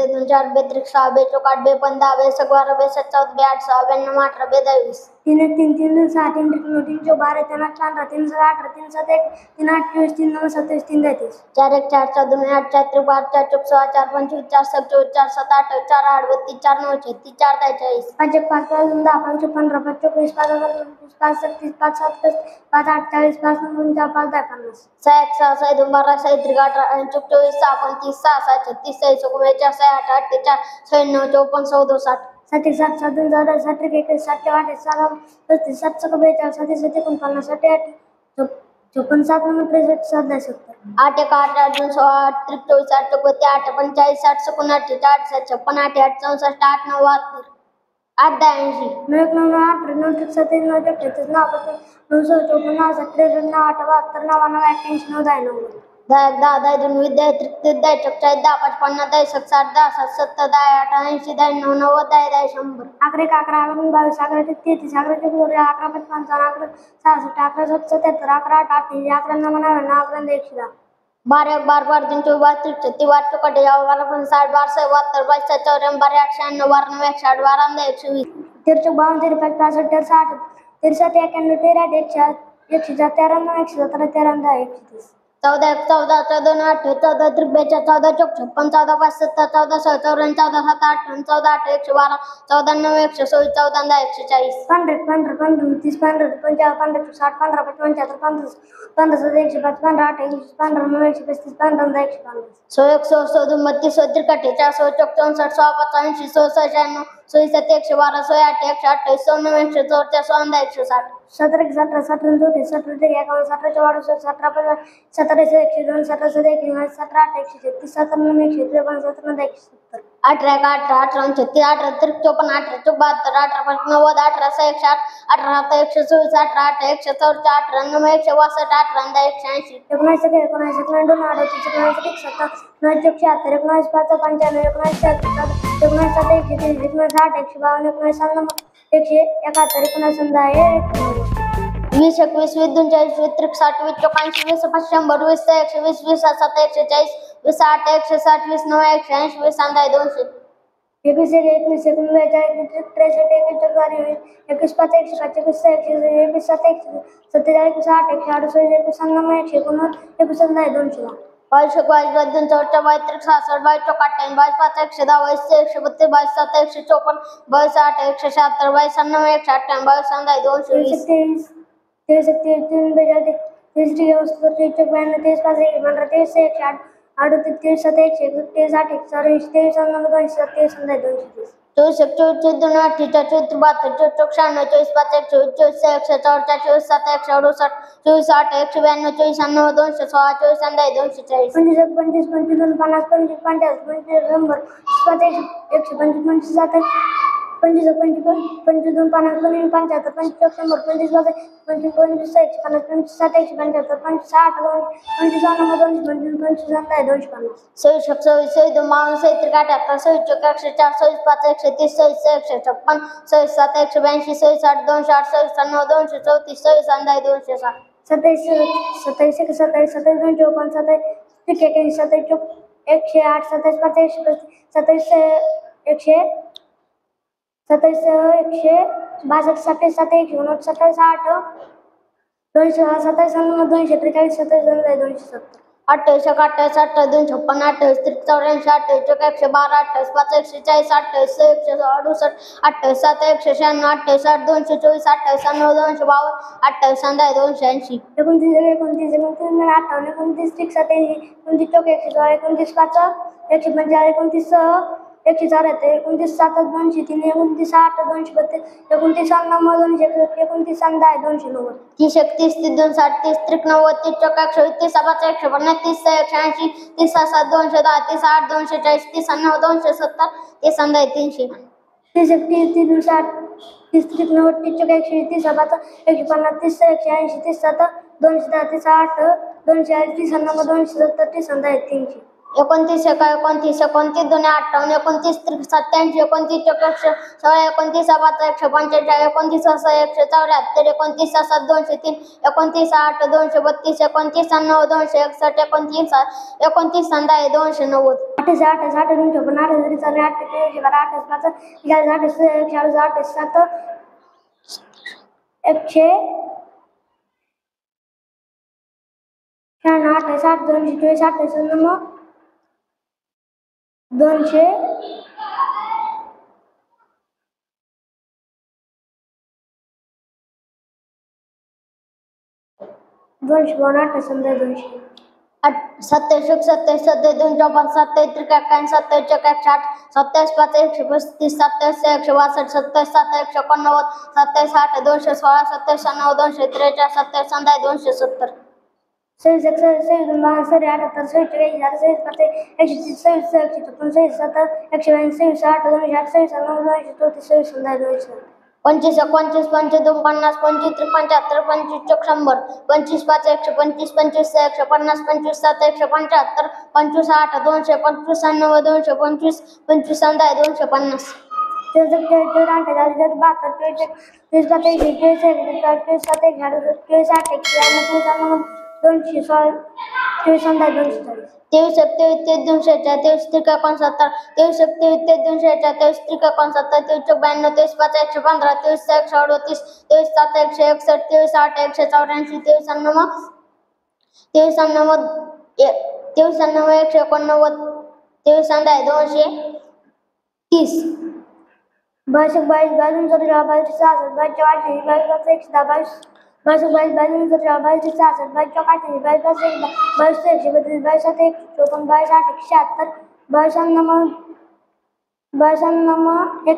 2 4 2 3 6 2 4 8 2 15 2 16 2 17 2 18 6 92 18 2 23 3 1 3 3 2 6 3 3 9 3 12 3 8 15 3 7 18 3 7 1 3 8 23 3 9 27 3 33 4 1 4 4 2 8 4 3 5 4 4 6 4 25 4 7 4 7 8 4 8 32 4 9 36 4 43 5 1 5 5 10 5 15 5 24 5 5 37 5 7 5 8 40 5 9 5 5 10 50 6 1 6 6 2 12 6 3 18 24 6 35 6 7 36 6 19 4 6 8 8 4 9 54 14 60 7 7 7 2 7 7 1 7 8 7 35 7 42 7 7 49 7 8 54 7 9 63 7 70 8 1 8 8 2 16 8 23 8 24 8 45 60 59 8 7 56 8 8 64 8 9 72 8 82 9 1 9 8 9 37 9 38 9 9 54 9 37 9 8 72 9 9 88 9 90 10 10 10 2 10 30 10 40 10 55 10 60 10 70 10 80 10 90 90 10 100 11 11 11 22 11 33 11 11 55 11 66 11 77 11 8 11 9 11 110 12 12 12 3 24 32 33 12 54 60 12 72 22 54 12 98 12 160 12 120 तिरछक 52 53 65 60 63 91 13 117 13 117 13 130 14 1 14 14 8 14 43 14 54 14 5 7 14 6 14 14 7 8 14 8 112 14 9 116 14 10 140 15 15 15 30 15 50 15 60 15 75 15 15 7 105 15 8 15 9 135 15 10 150 100 100 100 32 100 43 400 64 65 100 85 100 96 100 107 108 128 100 9 114 160 17 17 17 17 17 17 17 17 17 17 17 1 17 1 17 1 18 18 18 36 18 54 18 72 18 90 18 160 18 124 18 8 140 18 9 162 18 180 19 19 19 19 76 19 5 95 19 19 19 20 21 39 20 40 20 40 50 20 100 20 120 140 20 8 160 20 9 180 20 200 21 21 21 5 1 21 7 1 200 22 22 24 22 66 22 58 22 5 110 22 132 22 7 154 22 8 176 22 9 158 22 220 24 24 2 8 24 72 24 96 24 5 124 24 7 168 24 8 192 24 9 216 24 240 25 25 50 25 50 25 100 125 25 25 25 50 25 75 25 25 25 25 7 75 25 60 25 250 26 27 92 23 4 26 5 130 26 156 27 182 208 209 234 260 27 27 27 27 27 108 27 27 100 27 162 27 159 60 200 27 243 27 270 28 28 28 256 28 84 112 28 5 140 28 68 167 224 28 252 28 280 29 29 28 29 27 29 29 5 145 104 29 7 203 29 8 232 29 9 229 290 30 31 260 30 90 30 30 150 150 180 30 7 210 30 8 240 30 9 270 30 300 30 30 30 30 90 30 180 30 150 180 30 7 210 30 8 240 30 9 270 30 300 29 29 29 2 58 29 87 29 16 29 5 145 29 6 174 29 7 203 29 8 232 29 9 261 29 29 290 28 28 256 28 100 200 258 समजा 200 27 27 27 54 27 51 27 61 27 5 135 27 162 27 7 189 27 8 216 27 9 243 27 270 26 26 22 28 26 130 136 140 25 25 25 50 25 75 25 100 25 5 125 25 6 150 25 7 175 25 8 200 25 9 200 25 25 250 23 27 200 23 त्रिका 69 23 27 200 23 त्रिका 69 23 92 23 5 115 23 138 23 7 161 23 8 184 23 9 23 9 23 9 189 23 230 22 22 22 22 22 22 22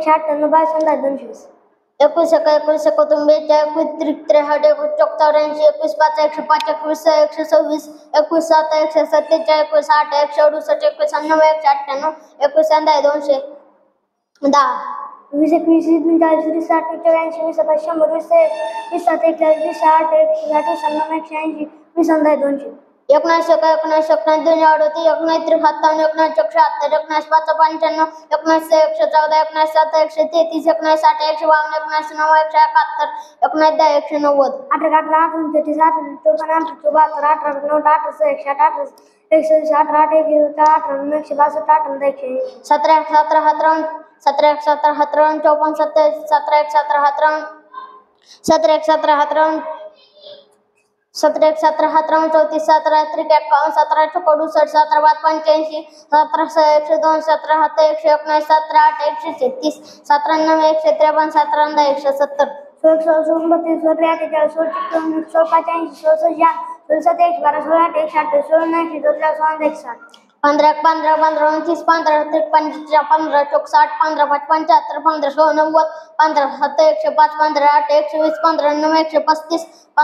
22 21 21 कुटुंबीय 21 त्रिहट 21 84 21 5 105 21 126 21 7 147 21 8 168 21 99 198 21 200 10 20 21 40 60 80 100 20 7 41 8 180 200 19 19 19 अडोतीस 19 57 19 76 19 5 55 19 114 19 7 133 19 8 152 19 9 171 19 10 190 18 18 38 17 17 17 17 17 17 54 17 17 17 17 17 17 17 17 17 34 17 51 17 67 17 85 17 102 17 119 17 8 136 17 9 153 17 170 15 15 15 29 15 53 15 64 15 75 15 90 15 7 105 15 8 120 15 9 135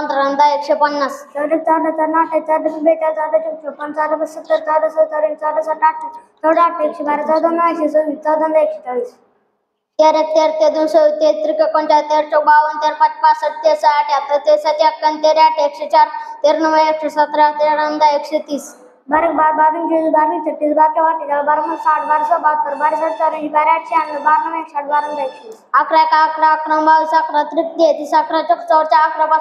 15 10 150 13 13 200 13 53 54 13 5 65 13 68 13 7 51 13 8 104 13 9 117 13 10 130 12 12 24 12 36 12 48 12 60 12 72 12 47 12 96 12 160 12 120 11 11 11 22 11 33 11 44 11 5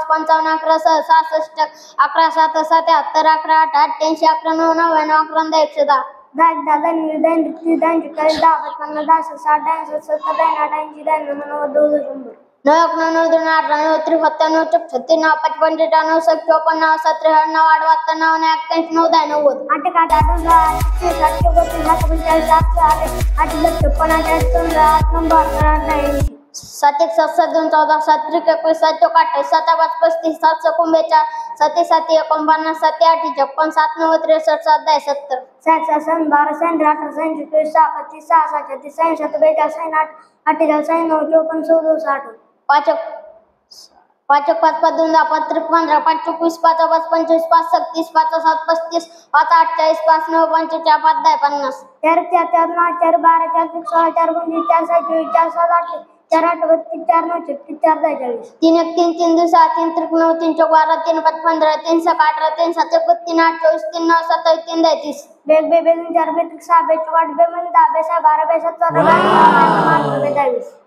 55 11 6 66 11 7 77 11 8 88 11 9 99 11 110 9 9 2 8 9 53 9 36 9 55 9 54 9 17 9 58 9 91 7 1 7 7 2 14 7 3 21 7 28 7 5 35 7 44 7 7 49 7 8 56 7 9 63 7 10 70 5 5 5 5 2 10 5 15 5 21 5 5 25 5 37 5 7 35 5 48 5 9 45 5 10 50 4 8 32 4 9 36 4 42 3 1 3 3 2 6 3 3 9 3 4 12 3 5 15 3 6 18 3 7 3 8 24 3 9 27 3 33 बेग बे 4 बे 6 बे 4 बे 10 बे 12 बे 7 12 बे 7 14 बे 22